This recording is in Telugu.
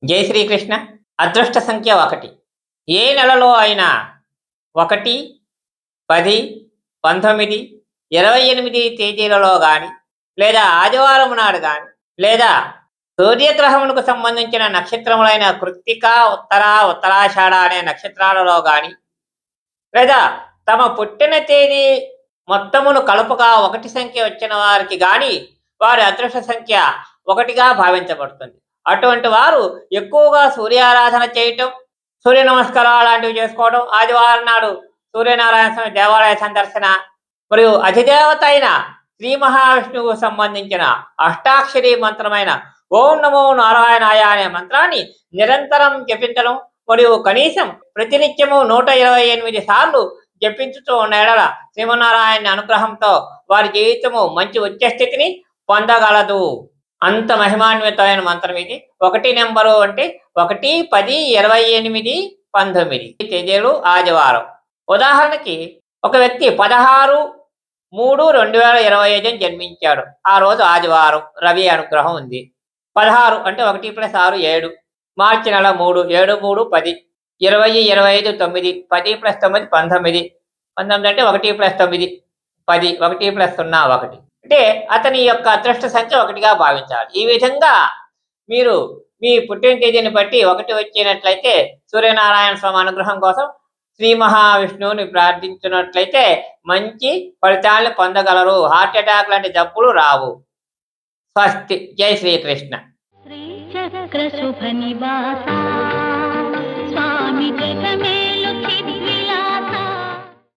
జై శ్రీకృష్ణ. అదృష్ట సంఖ్య 1. ఏ నెలలో అయినా 1, 10, 19, 28 తేదీలలో గాని, లేదా ఆదివారం నాడు గాని, లేదా సూర్యగ్రహమునకు సంబంధించిన నక్షత్రములైన కృత్తిక, ఉత్తర, ఉత్తరాషాఢ అనే నక్షత్రాలలో గాని, లేదా తమ పుట్టిన తేదీ మొత్తమును కలుపుగా 1 సంఖ్య వచ్చిన వారికి గాని, వారి అదృష్ట సంఖ్య 1గా భావించబడుతుంది. అటువంటి వారు ఎక్కువగా సూర్యారాధన చేయటం, సూర్య నమస్కారాలు లాంటివి చేసుకోవడం, ఆదివారం నాడు సూర్యనారాయణ స్వామి దేవాలయ సందర్శన, మరియు అధిదేవత అయిన శ్రీ మహావిష్ణువుకు సంబంధించిన అష్టాక్షరి మంత్రమైన ఓం నమో నారాయణాయ అనే మంత్రాన్ని నిరంతరం జపించడం, మరియు కనీసం ప్రతినిత్యము 128 సార్లు జపించుతూ ఉన్న ఎడల శ్రీమన్నారాయణ అనుగ్రహంతో వారి జీవితము మంచి ఉచ్చ స్థితిని పొందగలదు. అంత మహిమాన్వితమైన మంత్రం ఇది. 1 నెంబరు అంటే 1, 10, 28, 19 తేదీలు ఆదివారం. ఉదాహరణకి ఒక వ్యక్తి 16/3/2025 జన్మించాడు. ఆ రోజు ఆదివారం, రవి అనుగ్రహం ఉంది. 16 అంటే 1 + 6 7, మార్చి నెల 3, 7, 3, 10, 20, 25, 9, 10 + 9 19, 19 అంటే 1 + 9 10, 1 + 0 1. అంటే అతని యొక్క అదృష్ట సంఖ్య 1గా భావించాలి. ఈ విధంగా మీరు మీ పుట్టిన తేదీని బట్టి 1 వచ్చినట్లయితే సూర్యనారాయణ స్వామి అనుగ్రహం కోసం శ్రీ మహావిష్ణువుని ప్రార్థించినట్లయితే మంచి ఫలితాలను పొందగలరు. హార్ట్ అటాక్ లాంటి జబ్బులు రావు. స్వస్తి. జై శ్రీకృష్ణ. శ్రీచక్ర శుభ నివాస స్వామి జగమే